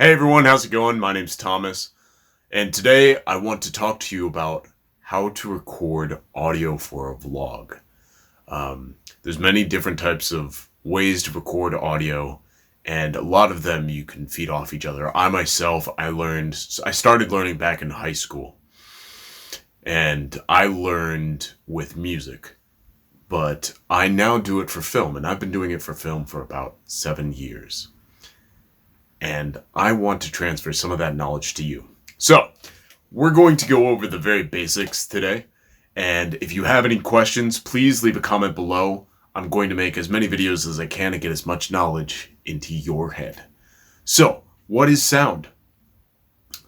Hey everyone, how's it going? My name's Thomas, and today I want to talk to you about how to record audio for a vlog. There's many different types of ways to record audio, and a lot of them you can feed off each other. I started learning back in high school, and I learned with music, but I now do it for film, and I've been doing it for film for about 7 years. And I want to transfer some of that knowledge to you. So, we're going to go over the very basics today. And if you have any questions, please leave a comment below. I'm going to make as many videos as I can to get as much knowledge into your head. So, what is sound?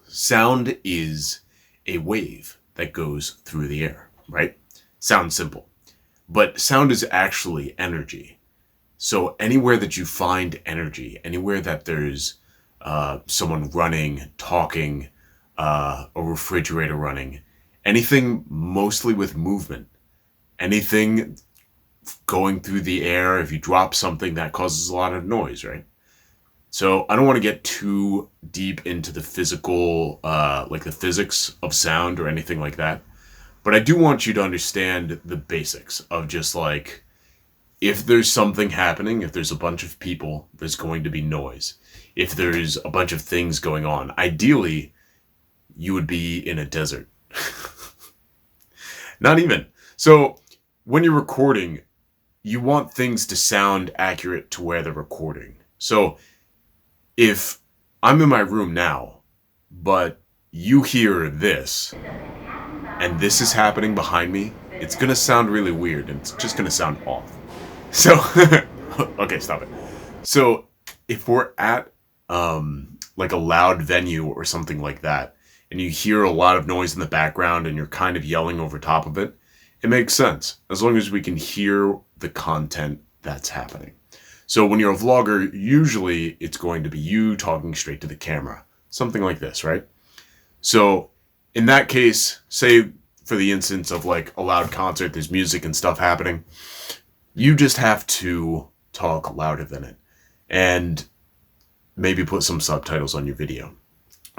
Sound is a wave that goes through the air, right? Sounds simple. But sound is actually energy. So anywhere that you find energy, anywhere that there's someone running, talking, a refrigerator running, anything mostly with movement, anything going through the air, if you drop something, that causes a lot of noise, right? So I don't want to get too deep into the physical, like the physics of sound or anything like that. But I do want you to understand the basics of just like, if there's something happening, if there's a bunch of people, there's going to be noise. If there's a bunch of things going on, ideally, you would be in a desert. Not even. So, when you're recording, you want things to sound accurate to where they're recording. So, if I'm in my room now, but you hear this, and this is happening behind me, it's going to sound really weird, and it's just going to sound off. So, okay, stop it. So, if we're at like a loud venue or something like that, and you hear a lot of noise in the background and you're kind of yelling over top of it, it makes sense as long as we can hear the content that's happening. So, when you're a vlogger, usually it's going to be you talking straight to the camera, something like this, right? So, in that case, say for the instance of like a loud concert, there's music and stuff happening. You just have to talk louder than it and maybe put some subtitles on your video.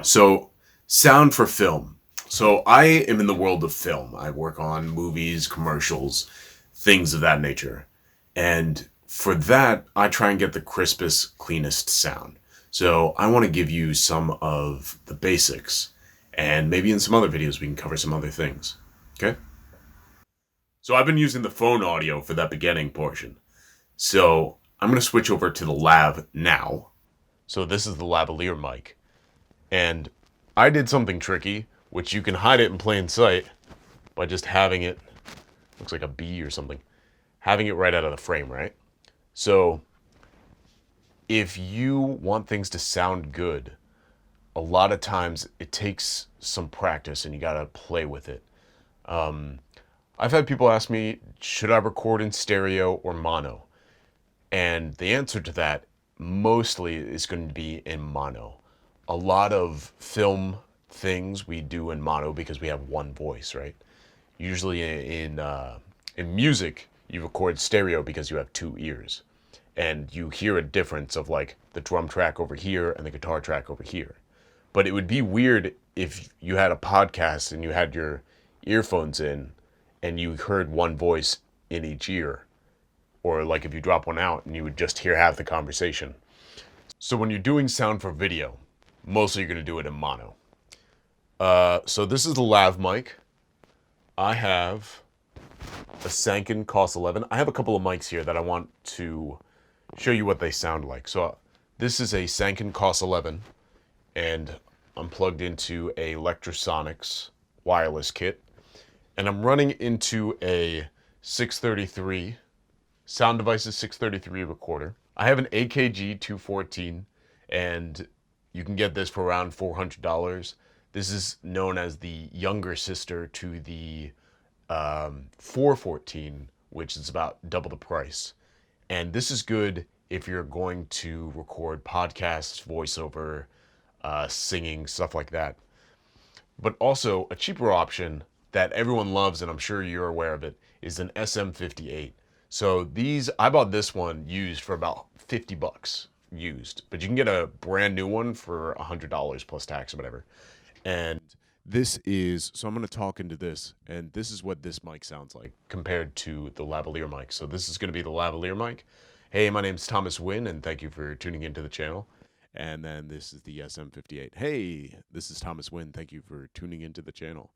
So, sound for film. So, I am in the world of film. I work on movies, commercials, things of that nature. And for that, I try and get the crispest, cleanest sound. So, I want to give you some of the basics. And maybe in some other videos, we can cover some other things. Okay? So I've been using the phone audio for that beginning portion. So I'm going to switch over to the lav now. So this is the lavalier mic. And I did something tricky, which you can hide it in plain sight by just having it, looks like a bee or something, having it right out of the frame, right? So if you want things to sound good, a lot of times it takes some practice and you got to play with it. I've had people ask me, should I record in stereo or mono? And the answer to that mostly is going to be in mono. A lot of film things we do in mono because we have one voice, right? Usually in music, you record stereo because you have two ears. And you hear a difference of like the drum track over here and the guitar track over here. But it would be weird if you had a podcast and you had your earphones in and you heard one voice in each ear. Or like if you drop one out and you would just hear half the conversation. So when you're doing sound for video, mostly you're going to do it in mono. So this is the lav mic. I have a Sanken COS 11. I have a couple of mics here that I want to show you what they sound like. So this is a Sanken COS 11. And I'm plugged into a Electrosonics wireless kit. And I'm running into a 633, Sound Devices 633 recorder. I have an AKG 214, and you can get this for around $400. This is known as the younger sister to the 414, which is about double the price. And this is good if you're going to record podcasts, voiceover, singing, stuff like that. But also, a cheaper option that everyone loves, and I'm sure you're aware of it, is an SM58. So these, I bought this one used for about $50, used, but you can get a brand new one for $100 plus tax or whatever. And this is, so I'm going to talk into this, and this is what this mic sounds like compared to the lavalier mic. So this is going to be the lavalier mic. Hey, my name's Thomas Wynn, and thank you for tuning into the channel. And then this is the SM58. Hey, this is Thomas Wynn. Thank you for tuning into the channel.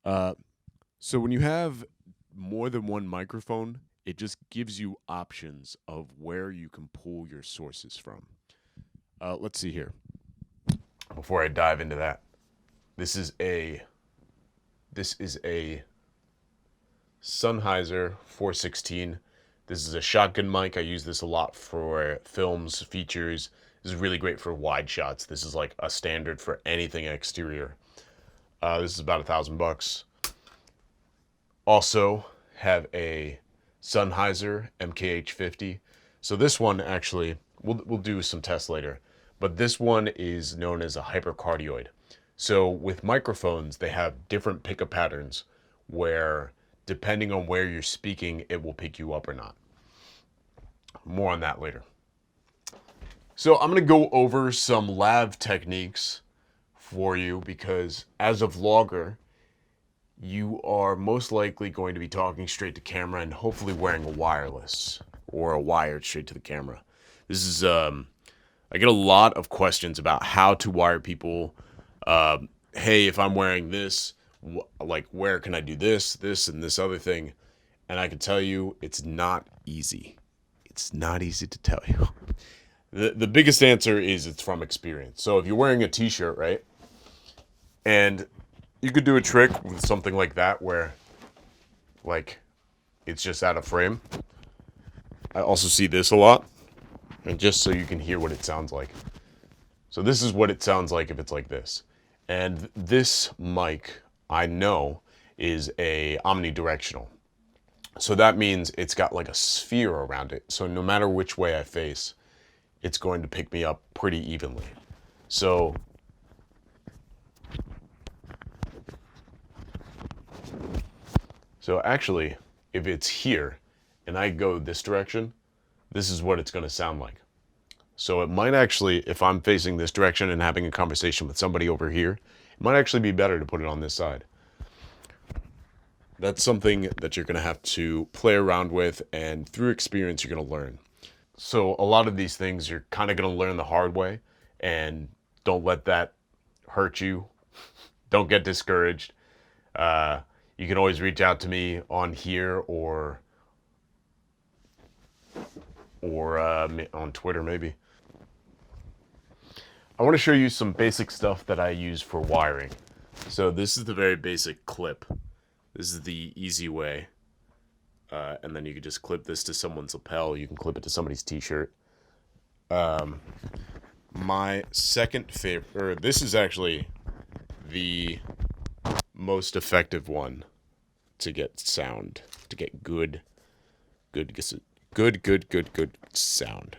So when you have more than one microphone, it just gives you options of where you can pull your sources from. Let's see here. Before I dive into that, this is a Sennheiser 416. This is a shotgun mic. I use this a lot for films, features. This is really great for wide shots. This is like a standard for anything exterior. This is about $1,000. Also have a Sennheiser MKH50. So this one actually, we'll do some tests later, but this one is known as a hypercardioid. So with microphones, they have different pickup patterns where depending on where you're speaking, it will pick you up or not. More on that later. So I'm going to go over some lav techniques for you because as a vlogger, you are most likely going to be talking straight to camera and hopefully wearing a wireless or a wired straight to the camera. This is, I get a lot of questions about how to wire people. Hey, if I'm wearing this, like where can I do this, and this other thing? And I can tell you, it's not easy. It's not easy to tell you. The biggest answer is it's from experience. So if you're wearing a t-shirt, right? And you could do a trick with something like that where like it's just out of frame. I also see this a lot. And just so you can hear what it sounds like. So this is what it sounds like if it's like this. And this mic, I know, is a omnidirectional. So that means it's got like a sphere around it. So no matter which way I face, it's going to pick me up pretty evenly. So actually, if it's here and I go this direction, this is what it's going to sound like. So it might actually, if I'm facing this direction and having a conversation with somebody over here, it might actually be better to put it on this side. That's something that you're going to have to play around with, and through experience, you're going to learn. So a lot of these things you're kind of going to learn the hard way, and don't let that hurt you. Don't get discouraged. You can always reach out to me on here or on Twitter maybe. I want to show you some basic stuff that I use for wiring. So this is the very basic clip. This is the easy way. And then you can just clip this to someone's lapel. You can clip it to somebody's t-shirt. My second favorite, or this is actually the most effective one to get sound, to get good sound.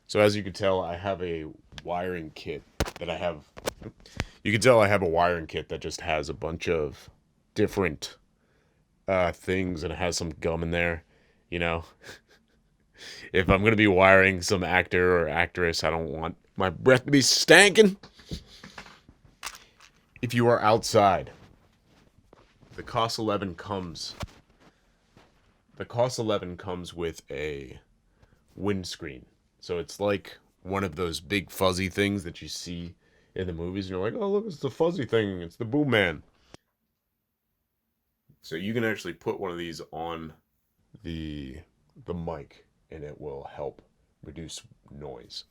So as you can tell, I have a wiring kit that I have. You can tell I have a wiring kit that just has a bunch of different things, and it has some gum in there, you know. If I'm going to be wiring some actor or actress, I don't want my breath to be stankin'. If you are outside, the COS 11 comes with a windscreen. So it's like one of those big fuzzy things that you see in the movies, and you're like, oh, look, it's the fuzzy thing. It's the boom man. So you can actually put one of these on the mic, and it will help reduce noise.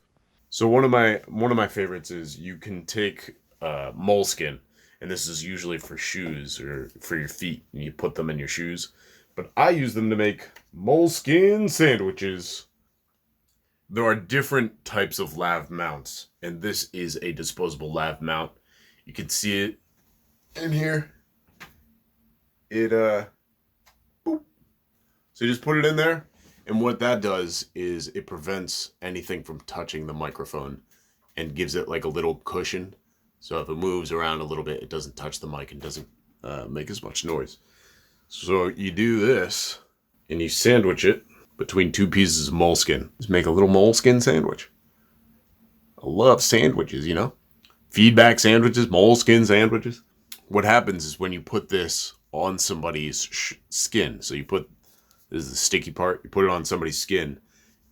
So one of my favorites is you can take moleskin, and this is usually for shoes or for your feet, and you put them in your shoes. But I use them to make moleskin sandwiches. There are different types of lav mounts, and this is a disposable lav mount. You can see it in here. Boop. So you just put it in there, and what that does is it prevents anything from touching the microphone and gives it like a little cushion. So if it moves around a little bit, it doesn't touch the mic and doesn't make as much noise. So you do this, and you sandwich it between two pieces of moleskin. Just make a little moleskin sandwich. I love sandwiches, you know? Feedback sandwiches, moleskin sandwiches. What happens is when you put this on somebody's skin, so you put, this is the sticky part, you put it on somebody's skin,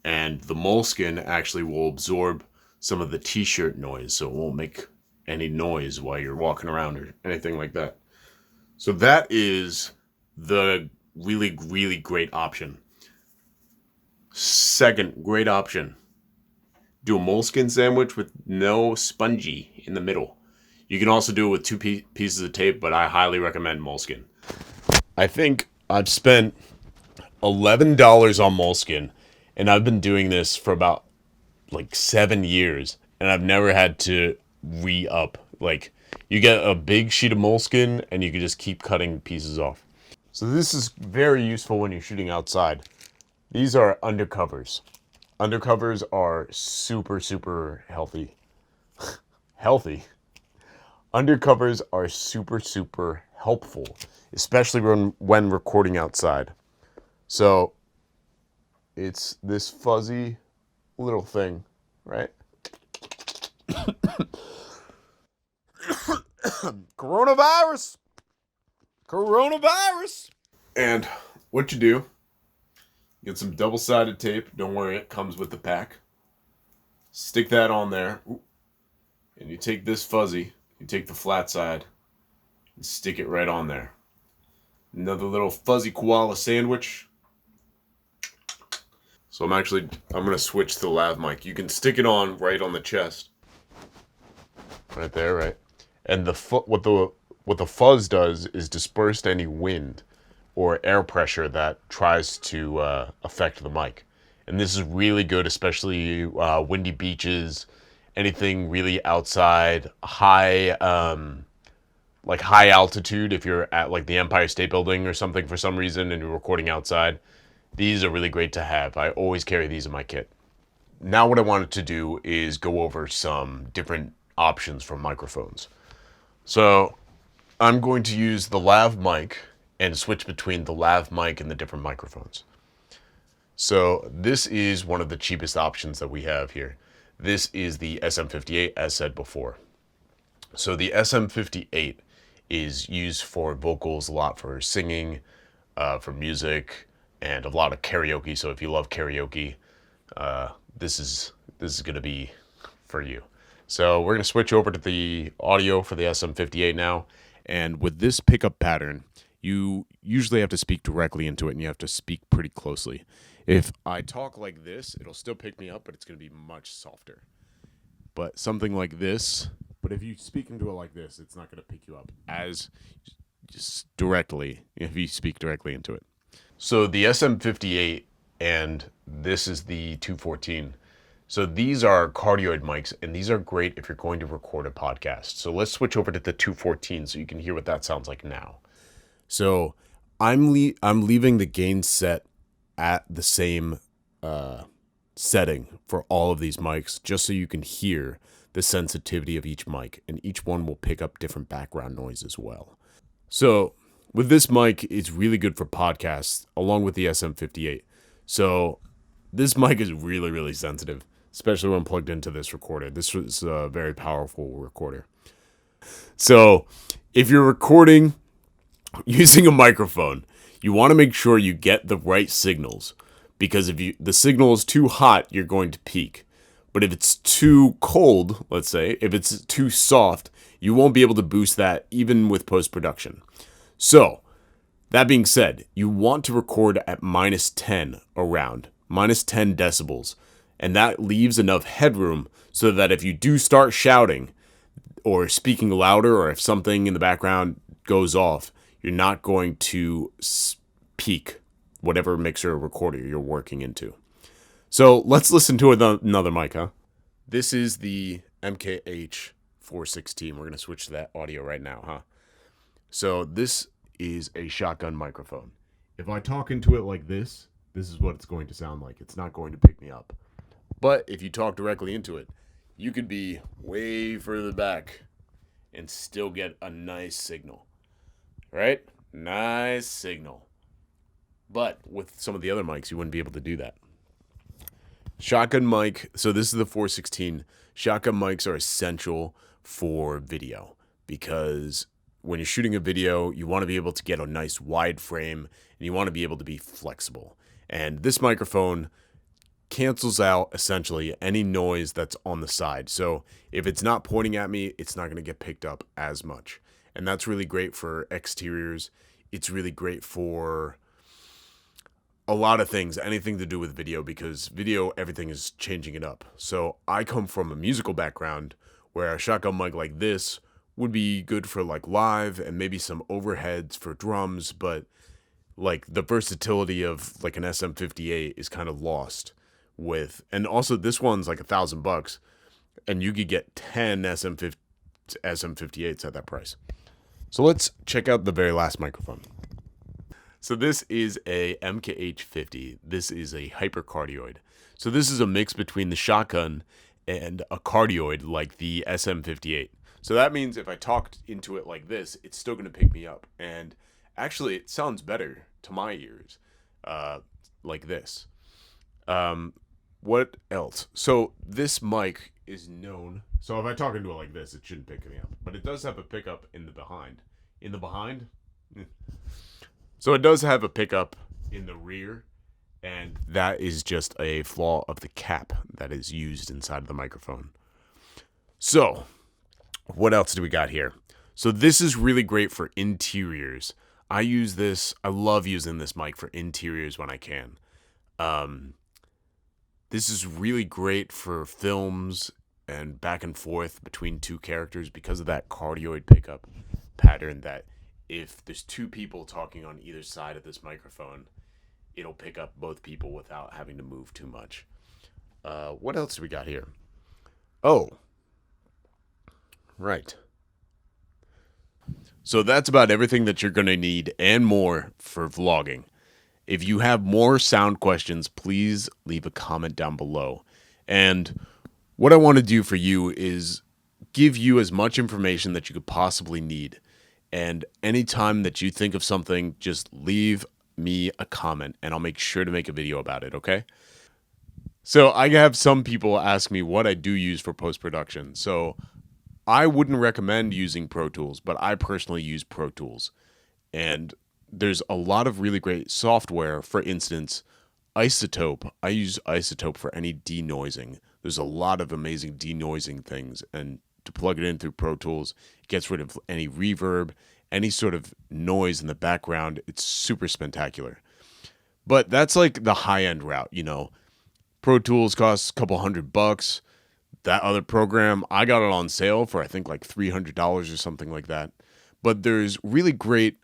and the moleskin actually will absorb some of the t-shirt noise, so it won't make any noise while you're walking around or anything like that. So that is the really, really great option. Second great option, do a moleskin sandwich with no spongy in the middle. You can also do it with two pieces of tape, but I highly recommend moleskin. I think I've spent $11 on moleskin, and I've been doing this for about like 7 years, and I've never had to re-up. Like, you get a big sheet of moleskin, and you can just keep cutting pieces off. So this is very useful when you're shooting outside. These are undercovers. Undercovers are super, super healthy. Healthy. Undercovers are super, super helpful, especially when recording outside. So it's this fuzzy little thing, right? Coronavirus! Coronavirus! And what you do, get some double-sided tape. Don't worry, it comes with the pack. Stick that on there. And you take this fuzzy, you take the flat side, and stick it right on there. Another little fuzzy koala sandwich. So I'm going to switch to the lav mic. You can stick it on right on the chest. Right there, right? And what the fuzz does is disperse any wind or air pressure that tries to affect the mic. And this is really good, especially windy beaches, anything really outside, high altitude. If you're at like the Empire State Building or something for some reason and you're recording outside, these are really great to have. I always carry these in my kit. Now what I wanted to do is go over some different options for microphones. So I'm going to use the lav mic and switch between the lav mic and the different microphones. So this is one of the cheapest options that we have here. This is the SM58, as said before. So the SM58 is used for vocals a lot, for singing, for music, and a lot of karaoke. So if you love karaoke, this is going to be for you. So we're going to switch over to the audio for the SM58 now. And with this pickup pattern, you usually have to speak directly into it, and you have to speak pretty closely. If I talk like this, it'll still pick me up, but it's going to be much softer. But something like this, but if you speak into it like this, it's not going to pick you up as just directly if you speak directly into it. So the SM58 and this is the 214. So these are cardioid mics, and these are great if you're going to record a podcast. So let's switch over to the 214 so you can hear what that sounds like now. So I'm leaving the gain set at the same setting for all of these mics, just so you can hear the sensitivity of each mic, and each one will pick up different background noise as well. So with this mic, it's really good for podcasts, along with the SM58. So this mic is really, really sensitive, especially when plugged into this recorder. This was a very powerful recorder. So if you're recording using a microphone, you want to make sure you get the right signals, because if the signal is too hot, you're going to peak. But if it's too cold, let's say, if it's too soft, you won't be able to boost that even with post-production. So, that being said, you want to record at -10 around, -10 decibels, and that leaves enough headroom so that if you do start shouting or speaking louder, or if something in the background goes off, you're not going to peak whatever mixer or recorder you're working into. So let's listen to another mic, huh? This is the MKH 416. We're going to switch to that audio right now, huh? So this is a shotgun microphone. If I talk into it like this is what it's going to sound like. It's not going to pick me up. But if you talk directly into it, you could be way further back and still get a nice signal. Right? Nice signal. But with some of the other mics, you wouldn't be able to do that. Shotgun mic. So this is the 416. Shotgun mics are essential for video because when you're shooting a video, you want to be able to get a nice wide frame and you want to be able to be flexible. And this microphone cancels out essentially any noise that's on the side. So if it's not pointing at me, it's not going to get picked up as much. And that's really great for exteriors. It's really great for a lot of things, anything to do with video, because video, everything is changing it up. So I come from a musical background where a shotgun mic like this would be good for like live and maybe some overheads for drums, but like the versatility of like an SM58 is kind of lost with, and also this one's like $1,000 and you could get 10 SM58s at that price. So let's check out the very last microphone. So this is a MKH50. This is a hypercardioid. So this is a mix between the shotgun and a cardioid like the SM58. So that means if I talked into it like this, it's still going to pick me up. And actually, it sounds better to my ears like this. What else? So this mic is known. So if I talk into it like this, it shouldn't pick me up. But it does have a pickup in the behind. In the behind? So it does have a pickup in the rear, and that is just a flaw of the cap that is used inside of the microphone. So, what else do we got here? So this is really great for interiors. I love using this mic for interiors when I can. This is really great for films and back and forth between two characters because of that cardioid pickup pattern that if there's two people talking on either side of this microphone, it'll pick up both people without having to move too much. What else do we got here? Oh, right. So that's about everything that you're going to need and more for vlogging. If you have more sound questions, please leave a comment down below. And what I want to do for you is give you as much information that you could possibly need. And anytime that you think of something, just leave me a comment and I'll make sure to make a video about it, okay? So I have some people ask me what I do use for post-production. So I wouldn't recommend using Pro Tools, but I personally use Pro Tools. And there's a lot of really great software. For instance, Isotope. I use Isotope for any denoising. There's a lot of amazing denoising things, and to plug it in through Pro Tools, it gets rid of any reverb, any sort of noise in the background. It's super spectacular. But that's like the high-end route, you know. Pro Tools costs a couple $100. That other program, I got it on sale for I think like $300 or something like that. But there's really great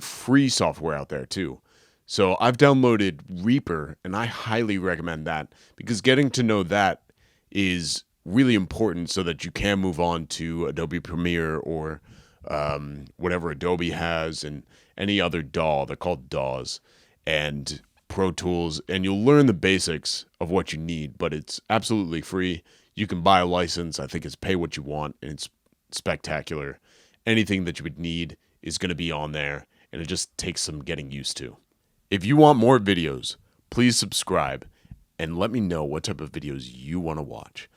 free software out there too. So I've downloaded Reaper, and I highly recommend that because getting to know that is really important so that you can move on to Adobe Premiere or whatever Adobe has and any other DAW. They're called DAWs and Pro Tools, and you'll learn the basics of what you need, but it's absolutely free. You can buy a license. I think it's pay what you want, and it's spectacular. Anything that you would need is going to be on there, and it just takes some getting used to. If you want more videos, please subscribe and let me know what type of videos you want to watch.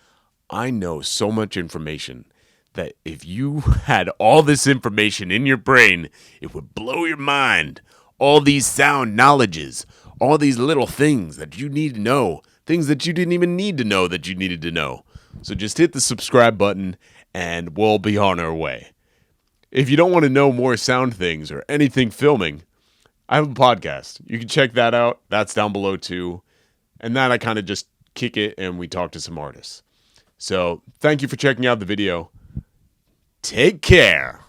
I know so much information that if you had all this information in your brain, it would blow your mind. All these sound knowledges, all these little things that you need to know, things that you didn't even need to know that you needed to know. So just hit the subscribe button and we'll be on our way. If you don't want to know more sound things or anything filming, I have a podcast. You can check that out. That's down below too. And that I kind of just kick it and we talk to some artists. So thank you for checking out the video. Take care.